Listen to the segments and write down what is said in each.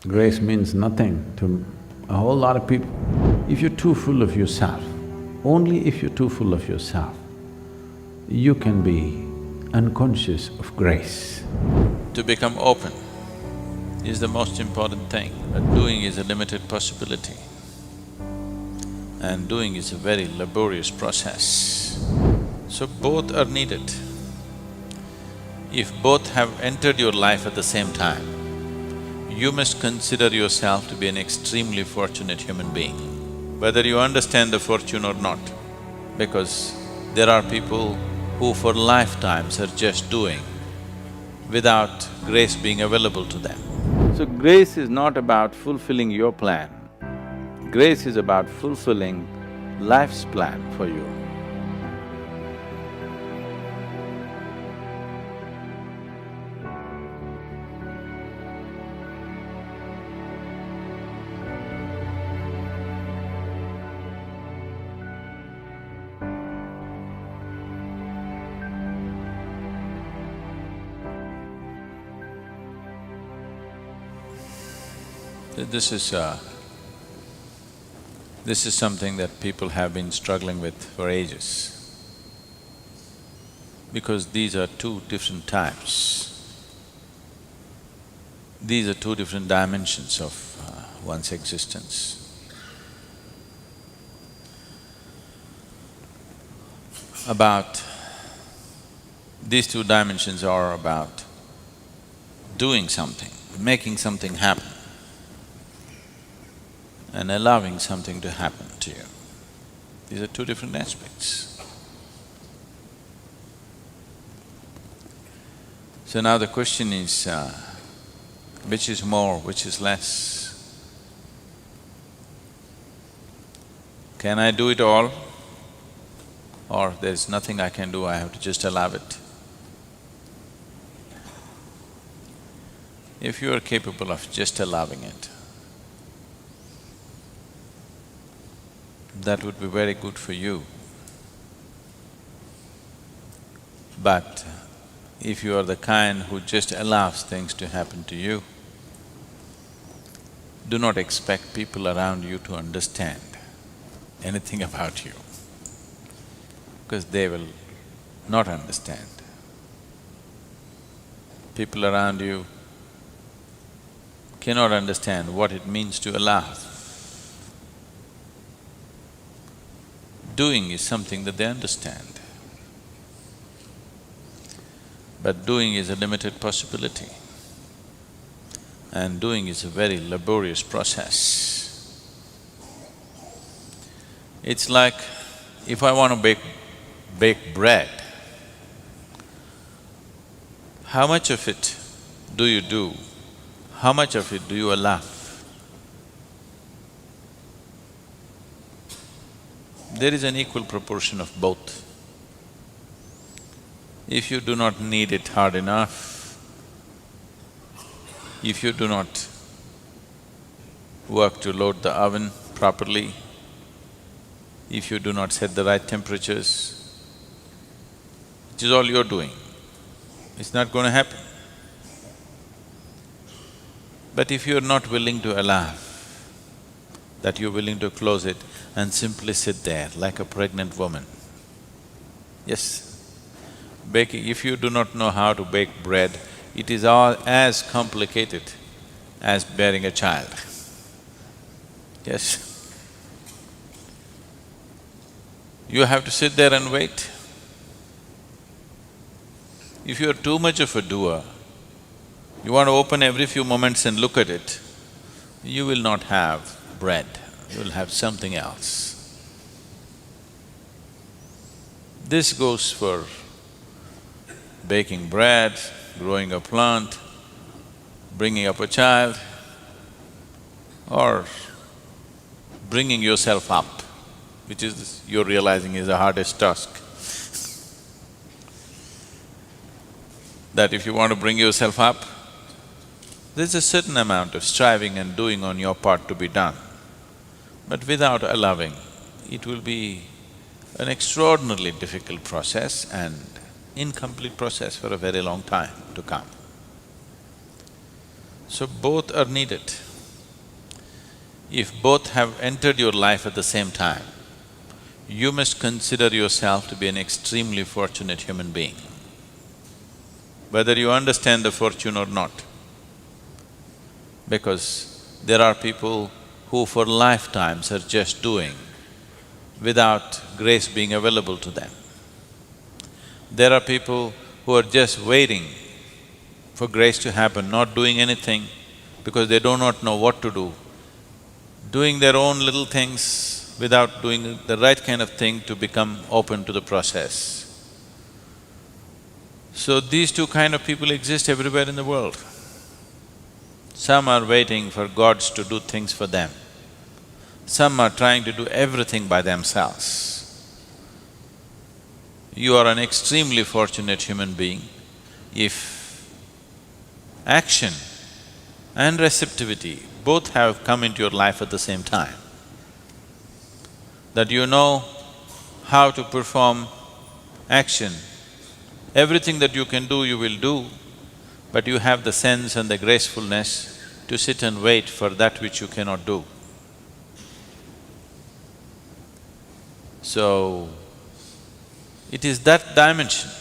Grace means nothing to a whole lot of people. If you're too full of yourself, only if you're too full of yourself, you can be unconscious of grace. To become open is the most important thing, but doing is a limited possibility. And doing is a very laborious process. So both are needed. If both have entered your life at the same time, you must consider yourself to be an extremely fortunate human being, whether you understand the fortune or not. Because there are people who for lifetimes are just doing without grace being available to them. So grace is not about fulfilling your plan, grace is about fulfilling life's plan for you. This is something that people have been struggling with for ages, because these are two different types. These are two different dimensions of one's existence. These two dimensions are about doing something, making something happen, and allowing something to happen to you. These are two different aspects. So now the question is, which is more, which is less? Can I do it all? Or there's nothing I can do, I have to just allow it? If you are capable of just allowing it, that would be very good for you. But if you are the kind who just allows things to happen to you, do not expect people around you to understand anything about you, because they will not understand. People around you cannot understand what it means to allow. Doing is something that they understand, but doing is a limited possibility, and doing is a very laborious process. It's like, if I want to bake bread, how much of it do you do? How much of it do you allow? There is an equal proportion of both. If you do not knead it hard enough, if you do not work to load the oven properly, if you do not set the right temperatures, which is all you're doing, it's not going to happen. But if you're not willing to allow, that you're willing to close it and simply sit there like a pregnant woman. Yes, baking, if you do not know how to bake bread, it is all as complicated as bearing a child. Yes. You have to sit there and wait. If you're too much of a doer, you want to open every few moments and look at it, you will not have bread, you will have something else. This goes for baking bread, growing a plant, bringing up a child, or bringing yourself up, which is, you're realizing is the hardest task. That if you want to bring yourself up, there's a certain amount of striving and doing on your part to be done. But without allowing, it will be an extraordinarily difficult process and incomplete process for a very long time to come. So both are needed. If both have entered your life at the same time, you must consider yourself to be an extremely fortunate human being, whether you understand the fortune or not. Because there are people who for lifetimes are just doing without grace being available to them. There are people who are just waiting for grace to happen, not doing anything because they do not know what to do, doing their own little things without doing the right kind of thing to become open to the process. So these two kind of people exist everywhere in the world. Some are waiting for gods to do things for them. Some are trying to do everything by themselves. You are an extremely fortunate human being if action and receptivity both have come into your life at the same time. That you know how to perform action. Everything that you can do, you will do, but you have the sense and the gracefulness to sit and wait for that which you cannot do. So, it is that dimension,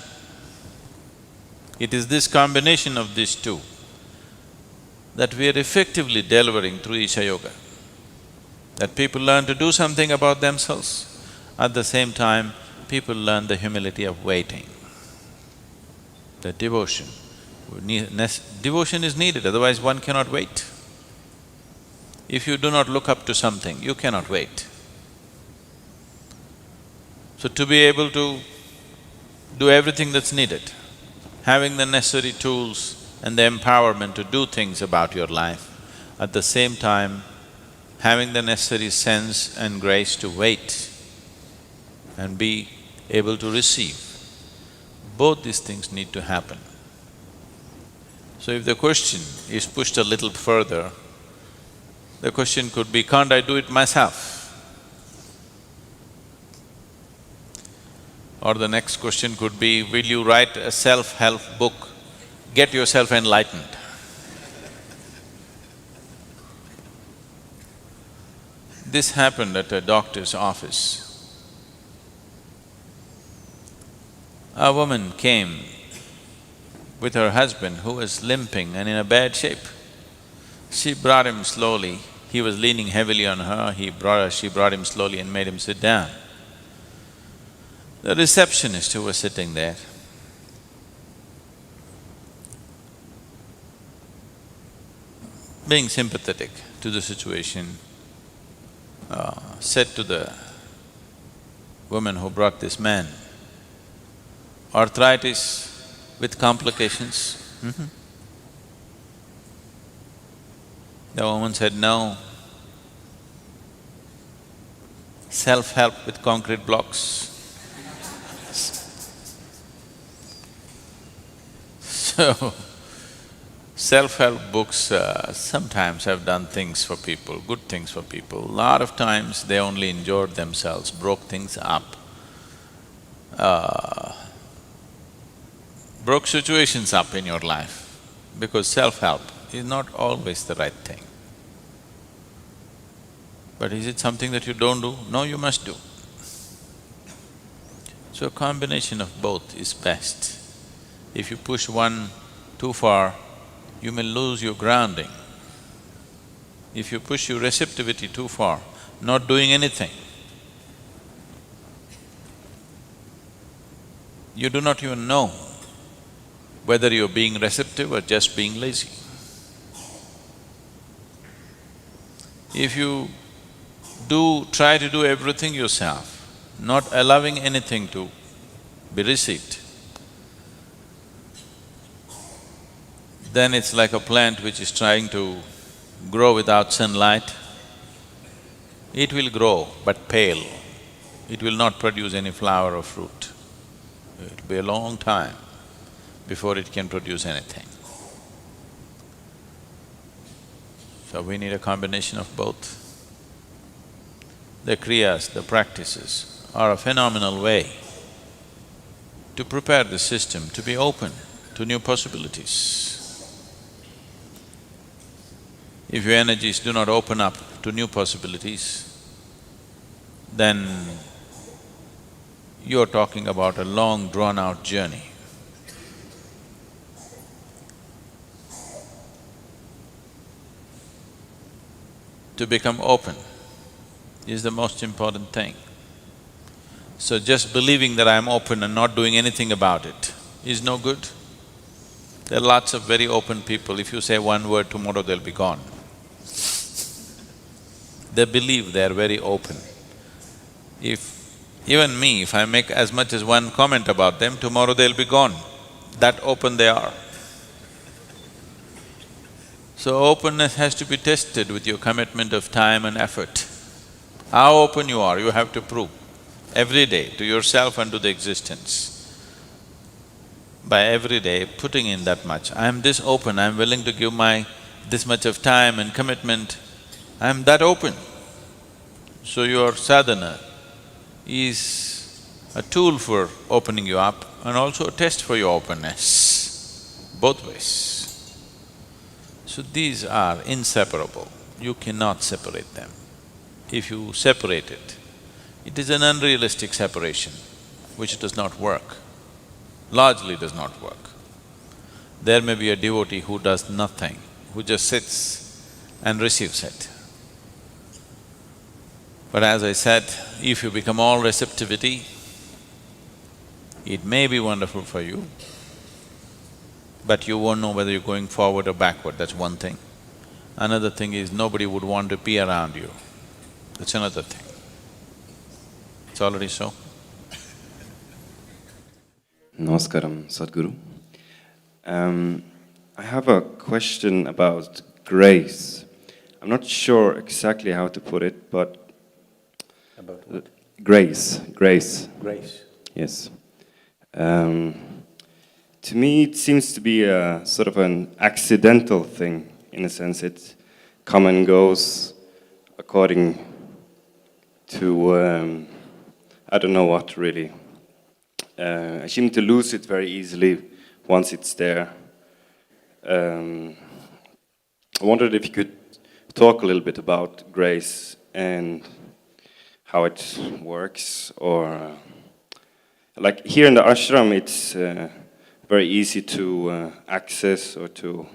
it is this combination of these two that we are effectively delivering through Isha Yoga. That people learn to do something about themselves, at the same time people learn the humility of waiting, the devotion. Devotion is needed, otherwise one cannot wait. If you do not look up to something, you cannot wait. So to be able to do everything that's needed, having the necessary tools and the empowerment to do things about your life, at the same time having the necessary sense and grace to wait and be able to receive, both these things need to happen. So if the question is pushed a little further, the question could be, can't I do it myself? Or the next question could be, will you write a self-help book, get yourself enlightened? This happened at a doctor's office. A woman came with her husband who was limping and in a bad shape. She brought him slowly, he was leaning heavily on her, she brought him slowly and made him sit down. The receptionist who was sitting there being sympathetic to the situation, said to the woman who brought this man, arthritis with complications? The woman said, no. Self-help with concrete blocks. So, self-help books sometimes have done things for people, good things for people. A lot of times they only injured themselves, broke things up, broke situations up in your life, because self-help is not always the right thing. But is it something that you don't do? No, you must do. So a combination of both is best. If you push one too far, you may lose your grounding. If you push your receptivity too far, not doing anything, you do not even know whether you're being receptive or just being lazy. If you try to do everything yourself, not allowing anything to be received, then it's like a plant which is trying to grow without sunlight. It will grow, but pale. It will not produce any flower or fruit. It'll be a long time before it can produce anything. So we need a combination of both. The kriyas, the practices are a phenomenal way to prepare the system to be open to new possibilities. If your energies do not open up to new possibilities, then you're talking about a long drawn-out journey. To become open is the most important thing. So just believing that I'm open and not doing anything about it is no good. There are lots of very open people, if you say one word, tomorrow they'll be gone. They believe they're very open. Even me, if I make as much as one comment about them, tomorrow they'll be gone. That open they are. So openness has to be tested with your commitment of time and effort. How open you are, you have to prove every day to yourself and to the existence. By every day putting in that much, I'm this open, I'm willing to give my this much of time and commitment, I'm that open. So your sadhana is a tool for opening you up and also a test for your openness, both ways. So these are inseparable, you cannot separate them. If you separate it, it is an unrealistic separation which does not work, largely does not work. There may be a devotee who does nothing, who just sits and receives it. But as I said, if you become all receptivity, it may be wonderful for you, but you won't know whether you're going forward or backward, that's one thing. Another thing is nobody would want to be around you, that's another thing. It's already so. Namaskaram, Sadhguru. I have a question about grace. I'm not sure exactly how to put it, but… About what? Grace. Grace. Yes. To me, it seems to be a sort of an accidental thing, in a sense. It comes and goes according to… I don't know what, really. I seem to lose it very easily once it's there. I wondered if you could talk a little bit about grace and how it works, or… like here in the ashram, it's very easy to access or to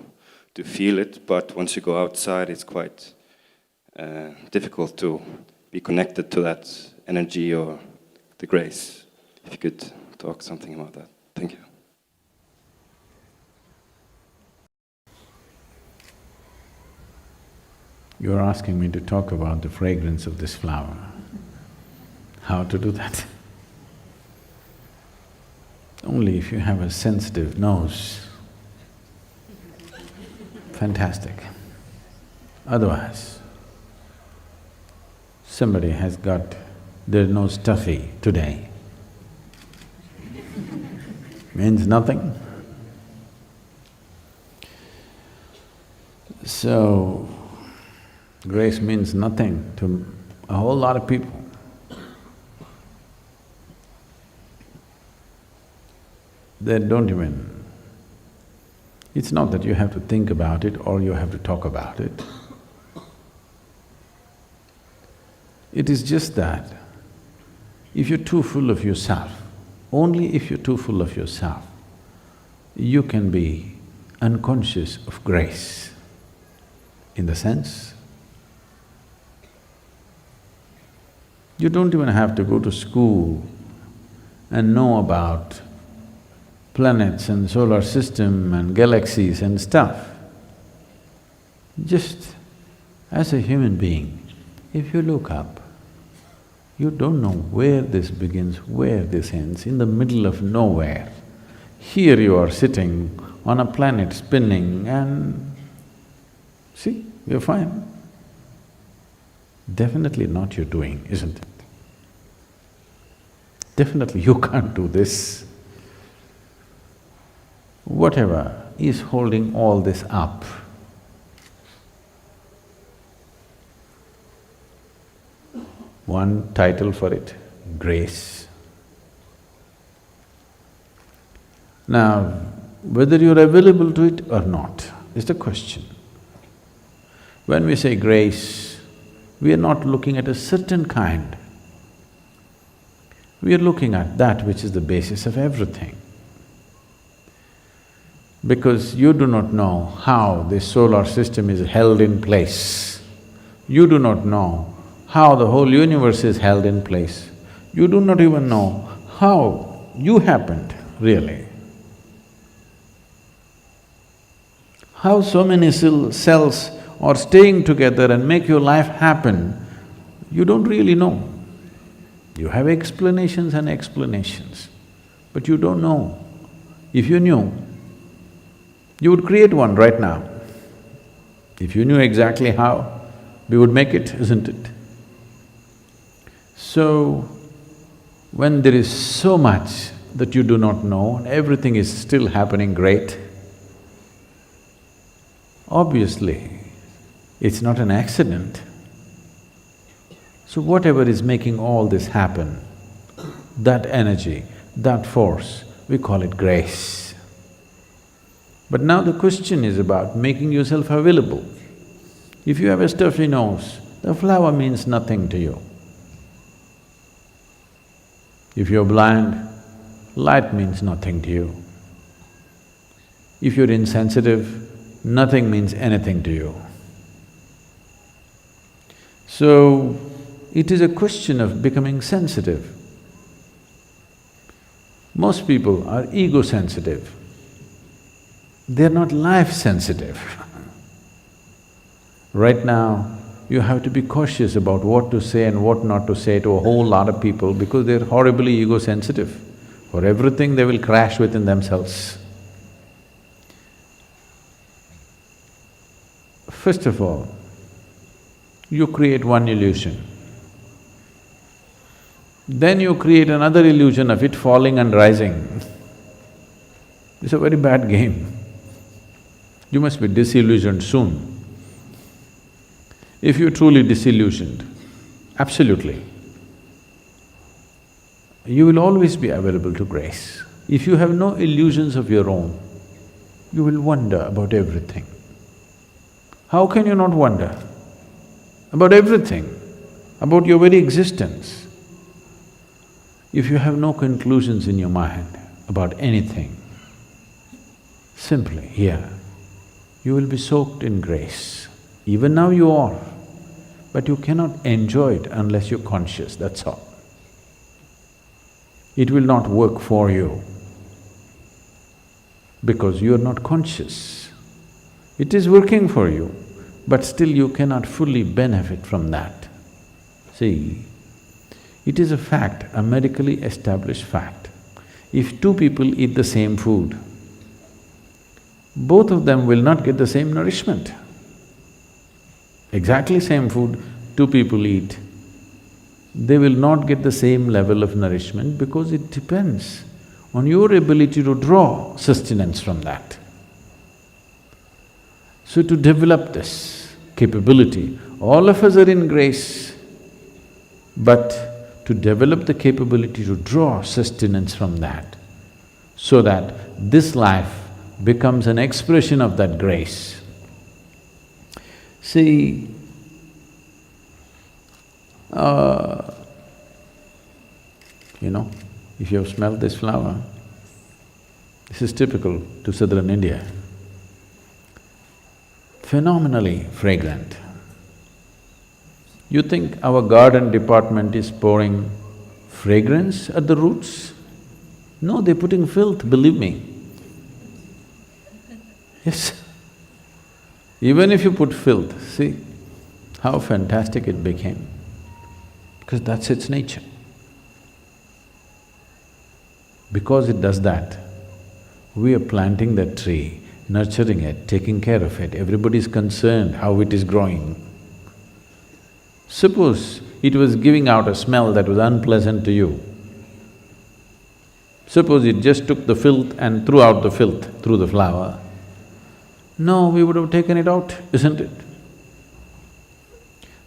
feel it, but once you go outside, it's quite difficult to be connected to that energy or the grace. If you could talk something about that. Thank you. You're asking me to talk about the fragrance of this flower. How to do that? Only if you have a sensitive nose. Fantastic. Otherwise, somebody has got their nose stuffy today, means nothing. So, grace means nothing to a whole lot of people. They don't even… It's not that you have to think about it or you have to talk about it. It is just that if you're too full of yourself, only if you're too full of yourself, you can be unconscious of grace. In the sense, you don't even have to go to school and know about planets and solar system and galaxies and stuff. Just as a human being, if you look up, you don't know where this begins, where this ends, in the middle of nowhere. Here you are sitting on a planet spinning and… see, you're fine. Definitely not your doing, isn't it? Definitely you can't do this. Whatever is holding all this up, one title for it, grace. Now, whether you're available to it or not is the question. When we say grace, we are not looking at a certain kind. We are looking at that which is the basis of everything. Because you do not know how this solar system is held in place. You do not know how the whole universe is held in place. You do not even know how you happened, really. How so many cells are staying together and make your life happen, you don't really know. You have explanations and explanations, but you don't know. If you knew, you would create one right now. If you knew exactly how, we would make it, isn't it? So, when there is so much that you do not know and everything is still happening great, obviously, it's not an accident. So whatever is making all this happen, that energy, that force, we call it grace. But now the question is about making yourself available. If you have a stuffy nose, the flower means nothing to you. If you're blind, light means nothing to you. If you're insensitive, nothing means anything to you. So, it is a question of becoming sensitive. Most people are ego-sensitive. They're not life-sensitive. Right now, you have to be cautious about what to say and what not to say to a whole lot of people because they're horribly ego-sensitive. For everything, they will crash within themselves. First of all, you create one illusion. Then you create another illusion of it falling and rising. It's a very bad game. You must be disillusioned soon. If you're truly disillusioned, absolutely, you will always be available to grace. If you have no illusions of your own, you will wonder about everything. How can you not wonder? About everything, about your very existence. If you have no conclusions in your mind about anything, simply here, you will be soaked in grace. Even now you are, but you cannot enjoy it unless you're conscious, that's all. It will not work for you because you're not conscious. It is working for you, but still you cannot fully benefit from that. See, it is a fact, a medically established fact. If two people eat the same food, both of them will not get the same nourishment. Exactly same food, two people eat, they will not get the same level of nourishment because it depends on your ability to draw sustenance from that. So to develop this capability, all of us are in grace, but to develop the capability to draw sustenance from that, so that this life becomes an expression of that grace. See, if you have smelled this flower, this is typical to southern India. Phenomenally fragrant. You think our garden department is pouring fragrance at the roots? No, they're putting filth, believe me. Yes. Even if you put filth, see how fantastic it became, because that's its nature. Because it does that, we are planting that tree, nurturing it, taking care of it, everybody's concerned how it is growing. Suppose it was giving out a smell that was unpleasant to you. Suppose it just took the filth and threw out the filth through the flower. No, we would have taken it out, isn't it?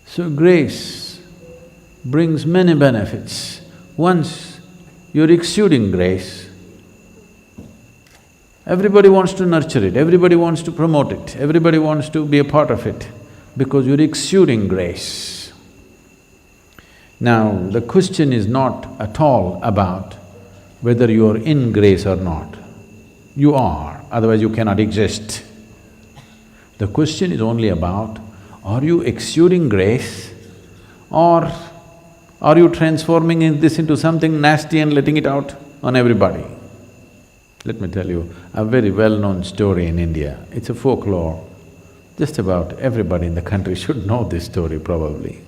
So grace brings many benefits. Once you're exuding grace, everybody wants to nurture it, everybody wants to promote it, everybody wants to be a part of it. because you're exuding grace. Now, the question is not at all about whether you're in grace or not. You are, otherwise you cannot exist. The question is only about, are you exuding grace or are you transforming this into something nasty and letting it out on everybody? Let me tell you a very well-known story in India. It's a folklore. Just about everybody in the country should know this story probably.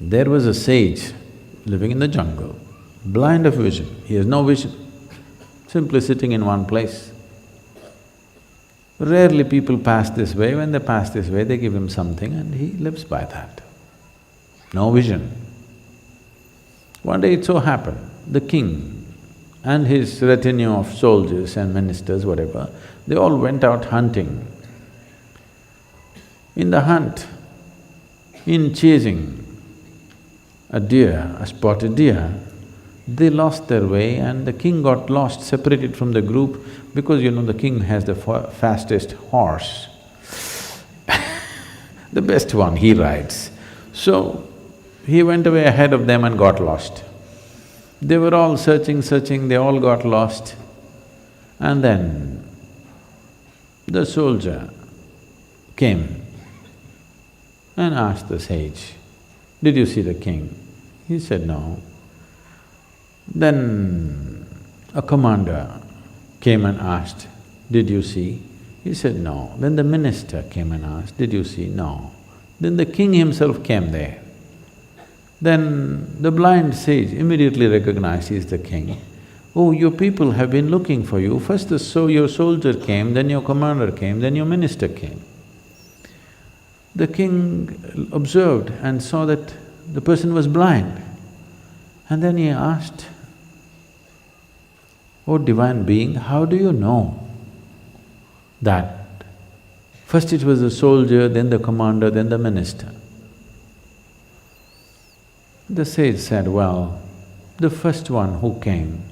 There was a sage living in the jungle, blind of vision. He has no vision, simply sitting in one place. Rarely people pass this way. When they pass this way, they give him something and he lives by that. No vision. One day it so happened, the king and his retinue of soldiers and ministers, whatever, they all went out hunting. In the hunt, in chasing a deer, a spotted deer, they lost their way and the king got lost, separated from the group because the king has the fastest horse. The best one he rides. So, he went away ahead of them and got lost. They were all searching, they all got lost. And then the soldier came and asked the sage, "Did you see the king?" He said, "No." Then a commander came and asked, "Did you see?" He said, "No." Then the minister came and asked, "Did you see?" "No." Then the king himself came there. Then the blind sage immediately recognized he is the king. "Oh, your people have been looking for you. First your soldier came, then your commander came, then your minister came." The king observed and saw that the person was blind. And then he asked, "Oh divine being, how do you know that first it was the soldier, then the commander, then the minister?" The sage said, "Well, the first one who came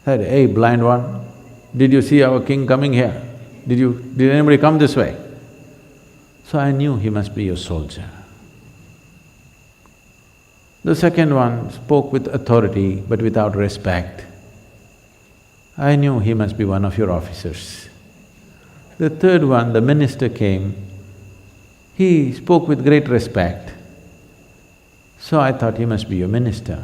said, 'Hey, blind one, did you see our king coming here? Did anybody come this way?' So I knew he must be your soldier. The second one spoke with authority but without respect. I knew he must be one of your officers. The third one, the minister came, he spoke with great respect. So I thought he must be your minister.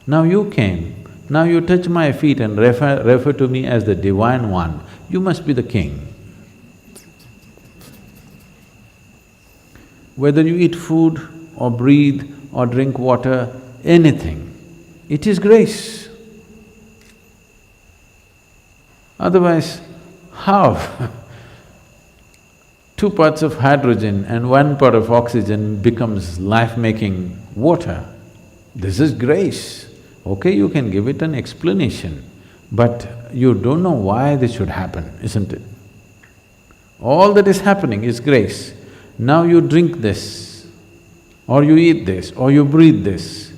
Now you came, now you touch my feet and refer to me as the divine one, you must be the king. Whether you eat food or breathe or drink water, anything, it is grace. Otherwise, how? 2 parts of hydrogen and 1 part of oxygen becomes life-making water. This is grace. Okay, you can give it an explanation, but you don't know why this should happen, isn't it? All that is happening is grace. Now you drink this, or you eat this, or you breathe this.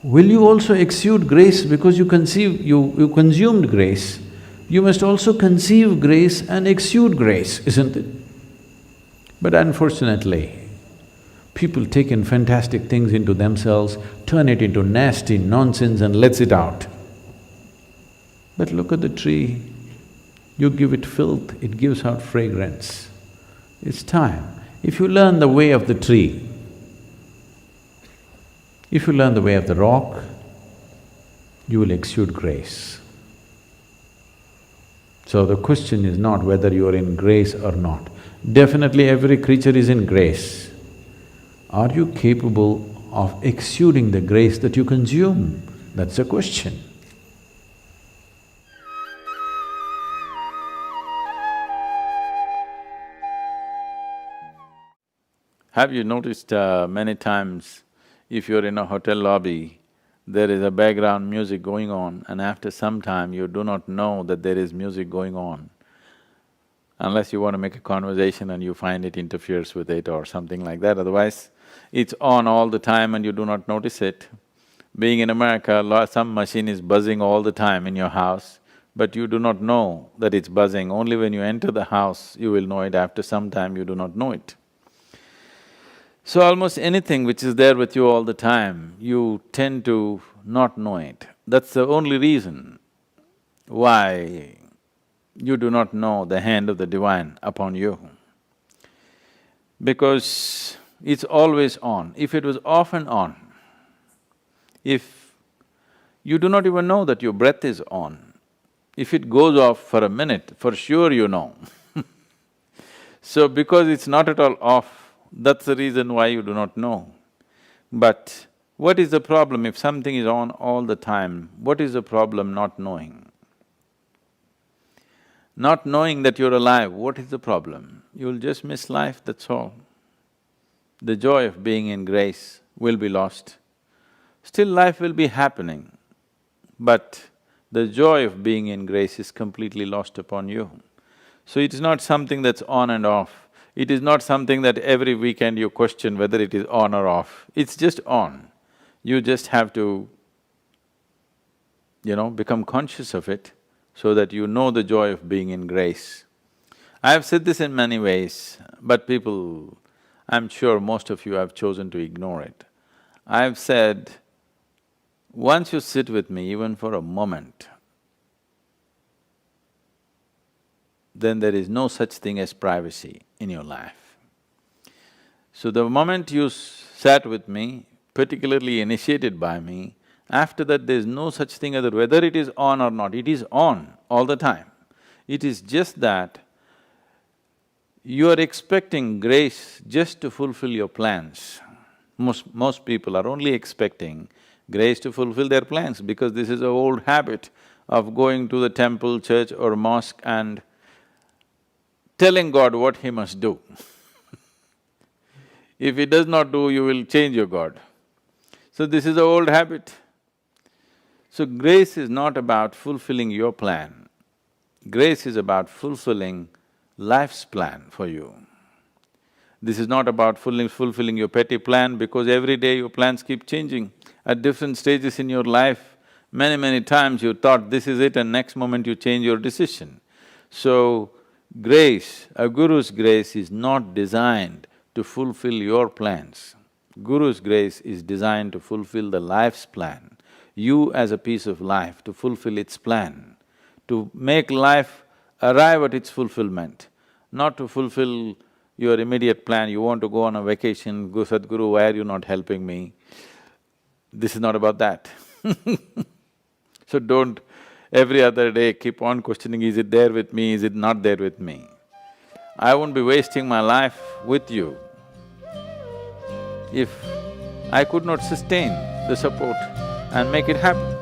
Will you also exude grace because you consumed grace? You must also conceive grace and exude grace, isn't it? But unfortunately, people take in fantastic things into themselves, turn it into nasty nonsense and lets it out. But look at the tree, you give it filth, it gives out fragrance. It's time. If you learn the way of the tree, if you learn the way of the rock, you will exude grace. So the question is not whether you are in grace or not. Definitely every creature is in grace. Are you capable of exuding the grace that you consume? That's the question. Have you noticed many times, if you're in a hotel lobby, there is a background music going on and after some time you do not know that there is music going on, unless you want to make a conversation and you find it interferes with it or something like that, otherwise it's on all the time and you do not notice it. Being in America, some machine is buzzing all the time in your house, but you do not know that it's buzzing. Only when you enter the house, you will know it. After some time, you do not know it. So almost anything which is there with you all the time, you tend to not know it. That's the only reason why you do not know the hand of the divine upon you. Because it's always on. If it was off and on, if you do not even know that your breath is on, if it goes off for a minute, for sure you know. So because it's not at all off, that's the reason why you do not know. But what is the problem if something is on all the time? What is the problem not knowing? Not knowing that you're alive, what is the problem? You'll just miss life, that's all. The joy of being in grace will be lost. Still life will be happening, but the joy of being in grace is completely lost upon you. So it is not something that's on and off. It is not something that every weekend you question whether it is on or off. It's just on. You just have to, become conscious of it so that you know the joy of being in grace. I have said this in many ways, but people, I'm sure most of you have chosen to ignore it. I've said, once you sit with me even for a moment, then there is no such thing as privacy in your life. So the moment you sat with me, particularly initiated by me, after that there's no such thing as whether it is on or not, it is on all the time. It is just that you are expecting grace just to fulfill your plans. Most people are only expecting grace to fulfill their plans because this is an old habit of going to the temple, church or mosque and telling God what he must do. If he does not do, you will change your God. So this is an old habit. So grace is not about fulfilling your plan. Grace is about fulfilling life's plan for you. This is not about fulfilling your petty plan because every day your plans keep changing. At different stages in your life, many times you thought this is it and next moment you change your decision. So, grace, a guru's grace is not designed to fulfill your plans. Guru's grace is designed to fulfill the life's plan. You as a piece of life, to fulfill its plan, to make life arrive at its fulfillment, not to fulfill your immediate plan. You want to go on a vacation, go, Sadhguru, why are you not helping me? This is not about that. So don't every other day keep on questioning, is it there with me, is it not there with me? I won't be wasting my life with you if I could not sustain the support and make it happen.